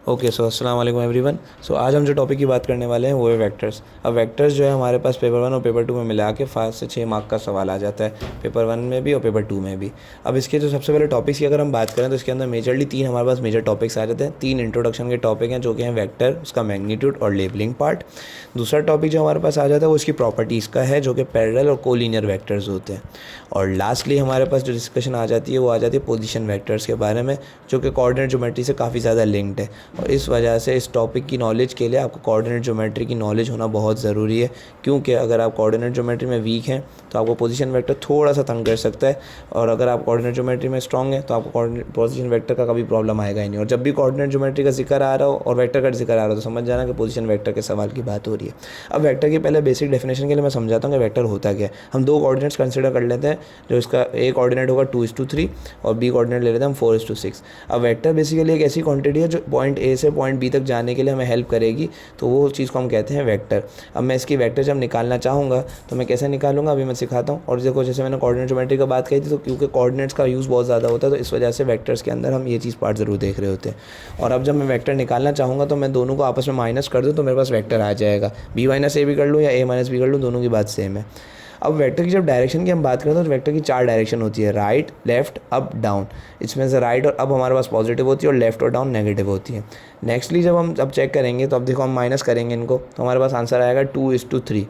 Okay so अस्सलाम वालेकुम everyone. सो आज हम जो टॉपिक की बात करने वाले हैं वो है वेक्टर्स। अब वेक्टर्स जो है हमारे पास पेपर 1 और पेपर 2 में मिला के 5 से 6 मार्क का सवाल आ जाता है, पेपर 1 में भी और पेपर 2 में भी। अब इसके जो सबसे पहले टॉपिक्स की अगर हम बात करें तो इसके अंदर मेजरली 3 हमारे पास मेजर टॉपिक्स आ जाते हैं। 3 इंट्रोडक्शन के टॉपिक हैं जो कि हैं वेक्टर, उसका मैग्नीट्यूड और लेबलिंग पार्ट। दूसरा टॉपिक जो हमारे पास आ जाता है वो इसकी प्रॉपर्टीज़ का है जो कि पैरेलल और कोलिनियर वेक्टर्स होते हैं। और लास्टली हमारे पास जो डिस्कशन आ जाती है वो आ जाती है पोजीशन वेक्टर्स के बारे में, जो कि कोऑर्डिनेट ज्योमेट्री से काफ़ी ज़्यादा लिंक्ड है। और इस वजह से इस टॉपिक की नॉलेज के लिए आपको कोऑर्डिनेट ज्योमेट्री की नॉलेज होना बहुत ज़रूरी है, क्योंकि अगर आप कोऑर्डिनेट ज्योमेट्री में वीक हैं तो आपको पोजीशन वेक्टर थोड़ा सा तंग कर सकता है, और अगर आप कोऑर्डिनेट ज्योमेट्री में स्ट्रॉन्ग है तो आपको पोजीशन वेक्टर का कभी प्रॉब्लम आएगा ही नहीं। और जब भी कोऑर्डिनेट ज्योमेट्री का जिक्र आ रहा हो और वेक्टर का जिक्र आ रहा हो तो समझ जाना कि पोजीशन वेक्टर के सवाल की बात हो रही है। अब वेक्टर की पहले बेसिक डेफिनेशन के लिए मैं समझाता हूँ कि वेक्टर होता क्या है। हम दो कोऑर्डिनेट्स कंसिडर कर लेते हैं, जो इसका ए कोऑर्डिनेट होगा 2:3 और बी कोऑर्डिनेट ले लेते हैं हम 4:6। अब वेक्टर बेसिकली एक ऐसी क्वांटिटी है जो पॉइंट ए से पॉइंट बी तक जाने के लिए हमें हेल्प करेगी, तो वो चीज़ को हम कहते हैं वेक्टर। अब मैं इसकी वेक्टर जब निकालना चाहूँगा तो मैं कैसे निकालूंगा अभी मैं सिखाता हूँ। और देखो जैसे मैंने कोऑर्डिनेट ज्योमेट्री का बात कही थी, तो क्योंकि कोऑर्डिनेट्स का यूज़ बहुत ज़्यादा होता है तो इस वजह से वेक्टर्स के अंदर हम ये चीज़ पार्ट ज़रूर देख रहे होते हैं। और अब जब मैं वेक्टर निकालना चाहूँगा तो मैं दोनों को आपस में माइनस कर दूँ तो मेरे पास वेक्टर आ जाएगा। बी माइनस ए भी कर लूँ या ए माइनस बी कर लूँ, दोनों की बात सेम है। अब वेक्टर की जब डायरेक्शन की हम बात करते हैं तो वेक्टर की 4 डायरेक्शन होती है, राइट, लेफ्ट, अप, डाउन। इसमें से राइट और अप हमारे पास पॉजिटिव होती है और लेफ्ट और डाउन नेगेटिव होती है। नेक्स्टली जब हम अब चेक करेंगे तो अब देखो हम माइनस करेंगे इनको तो हमारे पास आंसर आएगा 2:3।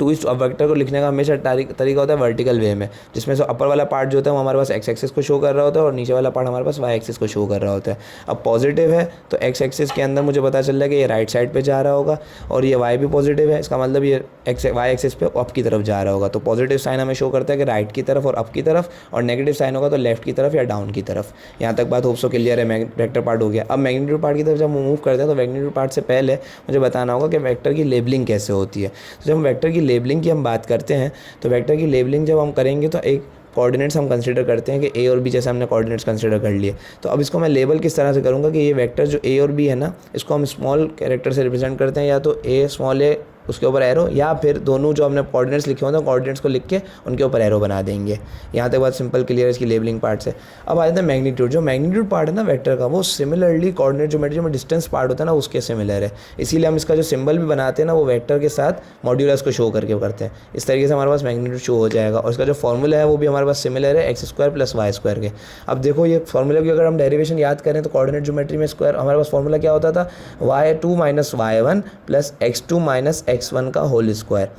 अब वेक्टर को लिखने का हमेशा तरीका होता है वर्टिकल वे में, जिसमें से अपर वाला पार्ट जो होता है वो हमारे पास एक्स एक्सिस को शो कर रहा होता है और नीचे वाला पार्ट हमारे पास वाई एक्सिस को शो कर रहा होता है। अब पॉजिटिव है तो एक्स एक्सिस के अंदर मुझे पता चल रहा है कि ये राइट साइड पे जा रहा होगा, और ये वाई भी पॉजिटिव है, इसका मतलब ये वाई एक्सिस पे अप की तरफ जा रहा होगा। तो पॉजिटिव साइन हमें शो करता है कि राइट की तरफ और अप की तरफ, और नेगेटिव साइन होगा तो लेफ्ट की तरफ या डाउन की तरफ। यहाँ तक बात होप सो क्लियर है, वेक्टर पार्ट हो गया। अब मैग्नीट्यूड पार्ट की तरफ जब मूव करते हैं तो मैग्नीट्यूड पार्ट से पहले मुझे बताना होगा कि वेक्टर की लेबलिंग कैसे होती है। तो जब हम वेक्टर की लेबलिंग की हम बात करते हैं तो वेक्टर की लेबलिंग जब हम करेंगे तो एक कोऑर्डिनेट्स हम कंसीडर करते हैं कि ए और बी, जैसे हमने कोऑर्डिनेट्स कंसीडर कर लिए। तो अब इसको मैं लेबल किस तरह से करूँगा कि ये वेक्टर जो ए और बी है ना, इसको हम स्मॉल कैरेक्टर से रिप्रेजेंट करते हैं, या तो ए स्मॉल ए उसके ऊपर एरो, या फिर दोनों जो हमने कोऑर्डिनेट्स लिखे होते हैं कोऑर्डिनेट्स को लिख के उनके ऊपर एरो बना देंगे। यहाँ तक बात सिंपल क्लियर है इसकी लेबलिंग पार्ट से। अब आ जाता है मैग्नीट्यूड। जो मैग्नीट्यूड पार्ट है ना वेक्टर का, वो सिमिलरली कोऑर्डिनेट ज्योमेट्री में डिस्टेंस पार्ट होता है ना उसके सिमिलर है, इसीलिए हम इसका जो सिंबल भी बनाते हैं ना वो वेक्टर के साथ मॉड्यूलस को शो करके करते हैं। इस तरीके से हमारे पास मैग्नीट्यूड शो हो जाएगा, और इसका जो फॉर्मूला है वो भी हमारे पास सिमिलर है, x² + y² के। अब देखो ये फॉर्मूला की अगर हम डेरिवेशन याद करें तो कोऑर्डिनेट ज्योमेट्री में स्क्वायर हमारे पास फॉर्मूला क्या होता था, y2 - y1 + x2 - x1 का whole square,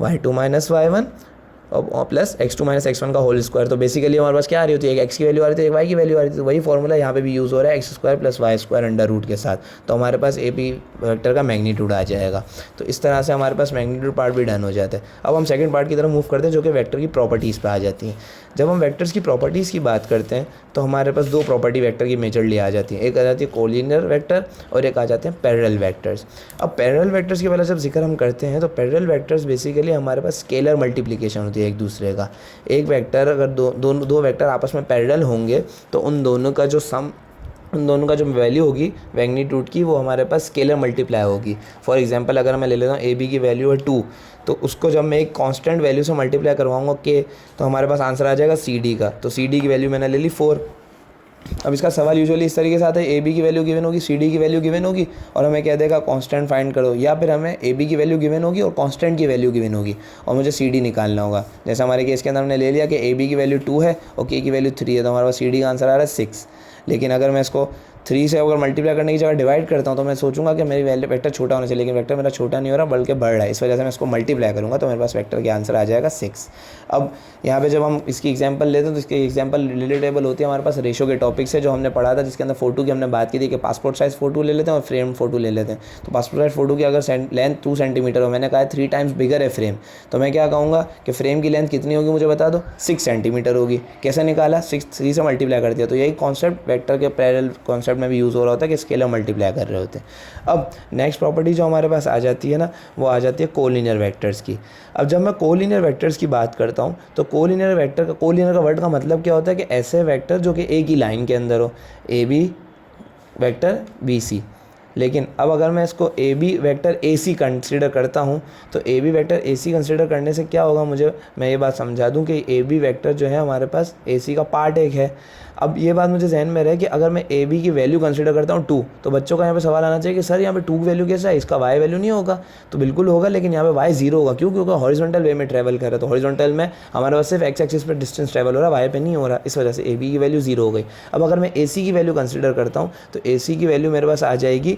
y2 - y1 plus x2 - x1 का होल स्क्वायर। तो बेसिकली हमारे पास क्या आ रही होती है, एक x की वैल्यू आ रही थी, एक y की वैल्यू आ रही थी। तो वही फॉर्मूला यहाँ पे भी यूज़ हो रहा है, x² + y² अंडर रूट के साथ। तो हमारे पास ए पी वेक्टर का मैग्नीट्यूड आ जाएगा। तो इस तरह से हमारे पास मैग्नीट्यूड पार्ट भी डन हो जाता है। अब हम सेकंड पार्ट की तरफ मूव करते हैं जो कि वेक्टर की प्रॉपर्टीज़ पे आ जाती हैं। जब हम वेक्टर्स की प्रॉपर्टीज़ की बात करते हैं तो हमारे पास दो प्रॉपर्टी वेक्टर की मेजरली आ जाती है, एक आ जाती है कोलिनियर वेक्टर और एक आ जाते हैं पैरेलल वेक्टर्स। अब पैरेलल वेक्टर्स के पहले जब जिक्र हम करते हैं तो पैरेलल वेक्टर्स बेसिकली हमारे पास स्केलर मल्टीप्लिकेशन होती है एक दूसरे का। एक वेक्टर अगर दो वेक्टर आपस में पैरेलल होंगे तो उन दोनों का जो वैल्यू होगी मैग्नीट्यूड की वो हमारे पास स्केलर मल्टीप्लाई होगी। फॉर एग्जांपल अगर मैं ले लेता हूँ ए बी की वैल्यू है 2, तो उसको जब मैं एक कांस्टेंट वैल्यू से मल्टीप्लाई करवाऊँगा के, तो हमारे पास आंसर आ जाएगा सी डी का। तो सी डी की वैल्यू मैंने ले ली 4। अब इसका सवाल यूजुअली इस तरीके से आता है, ए बी की वैल्यू गिवन होगी, सी डी की वैल्यू गिवन होगी और हमें कह देगा कांस्टेंट फाइंड करो, या फिर हमें ए बी की वैल्यू गिवन होगी और कांस्टेंट की वैल्यू गिवन होगी और मुझे सी डी निकालना होगा। जैसे हमारे केस के अंदर हमने ले लिया कि ए बी की वैल्यू 2 है और के की वैल्यू 3 है, तो हमारे पास सी डी का आंसर आ रहा है 6। लेकिन अगर मैं इसको 3 से अगर मल्टीप्लाई करने की जगह डिवाइड करता हूँ तो मैं सोचूंगा कि मेरी वैल्यू वेक्टर छोटा होना चाहिए, लेकिन वेक्टर मेरा छोटा नहीं हो रहा बल्कि बढ़ रहा है। इस वजह से मैं इसको मल्टीप्लाई करूँगा तो मेरे पास वेक्टर का आंसर आ जाएगा 6। अब यहाँ पे जब हम इसकी एग्जांपल लेते हैं तो इसकी एग्जांपल रिलेटेबल होती है हमारे पास रेशो के टॉपिक से जो हमने पढ़ा था, जिसके अंदर फ़ोटो की हमने बात की थी कि पासपोर्ट साइज़ फ़ोटो ले लेते हैं और फ्रेम फ़ोटो ले लेते हैं। तो पासपोर्ट साइज़ फ़ोटो की अगर लेंथ 2 सेंटीमीटर हो, मैंने कहा 3 टाइम्स बिगर है फ्रेम, तो मैं क्या कहूँगा कि फ्रेम की लेंथ कितनी होगी मुझे बता दो, 6 सेंटीमीटर होगी। कैसे निकाला, 3 से मल्टीप्लाई कर दिया। तो यही कॉन्सेप्ट वेक्टर के पैरेलल कॉन्सेप्ट में भी यूज़ हो रहा होता है कि स्केलर मल्टीप्लाई कर रहे होते हैं। अब नेक्स्ट प्रॉपर्टी जो हमारे पास आ जाती है ना वो आ जाती है कोलिनियर वेक्टर्स की। अब जब मैं कोलिनियर वेक्टर्स की बात करता हूँ तो कोलिनियर का वर्ड का मतलब क्या होता है कि ऐसे वेक्टर जो कि एक ही लाइन के अंदर हो, A B vector B C, लेकिन अब अगर मैं इसको A B vector A C consider करता हूँ तो A B vector A C consider करने से क्या होगा, मैं ये बात समझा दूँ कि ए बी वेक्टर जो है हमारे पास ए सी का पार्ट एक है। अब ये बात मुझे जहन में रहे कि अगर मैं ए बी की वैल्यू कंसिडर करता हूँ 2, तो बच्चों का यहाँ पे सवाल आना चाहिए कि सर यहाँ पे 2 की वैल्यू कैसा है, इसका वाई वैल्यू नहीं होगा। तो बिल्कुल होगा, लेकिन यहाँ पे वाई 0 होगा। क्यों? क्योंकि हॉरिजॉन्टल वे में ट्रैवल कर रहा है, तो हॉरिजॉन्टल में हमारे पास सिर्फ एक्स एक्सिस पर डिस्टेंस ट्रैवल हो रहा है, वाई पे नहीं हो रहा, इस वजह से ए बी की वैल्यू 0 हो गई। अब अगर मैं ए सी की वैल्यू कंसिडर करता हूँ तो ए सी की वैल्यू मेरे पास आ जाएगी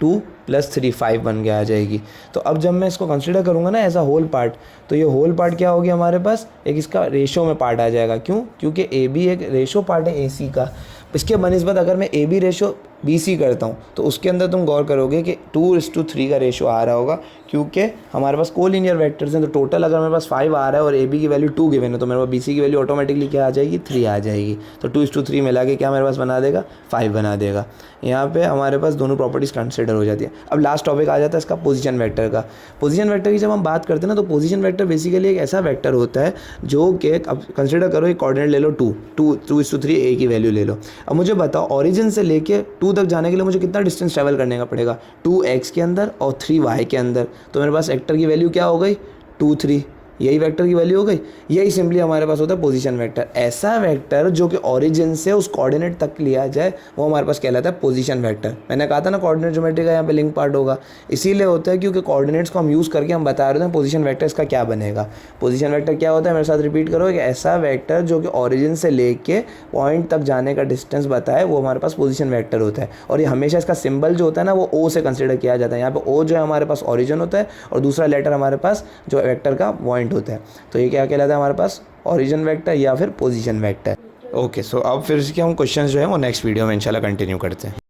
2 + 3 5 बन के आ जाएगी। तो अब जब मैं इसको कंसिडर करूँगा ना एज अ होल पार्ट, तो ये होल पार्ट क्या होगी हमारे पास, एक इसका रेशो में पार्ट आ जाएगा। क्यों? क्योंकि ए बी एक रेशो पार्ट है ए सी का। इसके बनिस्बत अगर मैं A B ratio B C करता हूँ तो उसके अंदर तुम गौर करोगे कि 2:3 का रेशो आ रहा होगा, क्योंकि हमारे पास कोलिनियर वेक्टर्स हैं। तो टोटल अगर मेरे पास 5 आ रहा है और ए बी की वैल्यू 2 गिवन है, तो मेरे पास बी सी की वैल्यू ऑटोमेटिकली क्या आ जाएगी, 3 आ जाएगी। तो 2:3 मिला के क्या मेरे पास बना देगा, 5 बना देगा। यहाँ पे हमारे पास दोनों प्रॉपर्टीज़ कंसिडर हो जाती है। अब लास्ट टॉपिक आ जाता है इसका पोजीशन वेक्टर का। पोजीशन वेक्टर की जब हम बात करते हैं ना, तो पोजीशन वेक्टर बेसिकली एक ऐसा वेक्टर होता है जो कि, अब कंसिडर करो एक कोऑर्डिनेट ले लो 2:3 ए की वैल्यू ले लो। अब मुझे बताओ ओरिजिन से लेके 2 तक जाने के लिए मुझे कितना डिस्टेंस ट्रैवल करने का पड़ेगा, 2x के अंदर और 3y के अंदर। तो मेरे पास वेक्टर की वैल्यू क्या हो गई, 2 3, यही वेक्टर की वैल्यू हो गई। यही सिंपली हमारे पास होता है पोजीशन वेक्टर। ऐसा वेक्टर जो कि ओरिजिन से उस कोऑर्डिनेट तक लिया जाए वो हमारे पास कहलाता है पोजीशन वेक्टर। मैंने कहा था ना कोऑर्डिनेट ज्योमेट्री का यहाँ पे लिंक पार्ट होगा, इसीलिए होता है क्योंकि कोऑर्डिनेट्स को हम यूज़ करके हम बता रहे हैं पोजीशन वेक्टर इसका क्या बनेगा। पोजीशन वेक्टर क्या होता है, मेरे साथ रिपीट करो, कि ऐसा वेक्टर जो कि ओरिजिन से लेके पॉइंट तक जाने का डिस्टेंस बताए वो हमारे पास पोजीशन वेक्टर होता है। और ये हमेशा इसका सिंबल जो होता है ना वो ओ से कंसिडर किया जाता है। यहाँ पे ओ जो है हमारे पास ओरिजिन होता है और दूसरा लेटर हमारे पास जो वेक्टर का पॉइंट होता है। तो ये क्या कहलाता है हमारे पास, ओरिजिन वेक्टर या फिर पोजीशन वेक्टर। ओके, सो अब फिर इसके हम क्वेश्चंस जो है वो नेक्स्ट वीडियो में इंशाल्लाह कंटिन्यू करते हैं।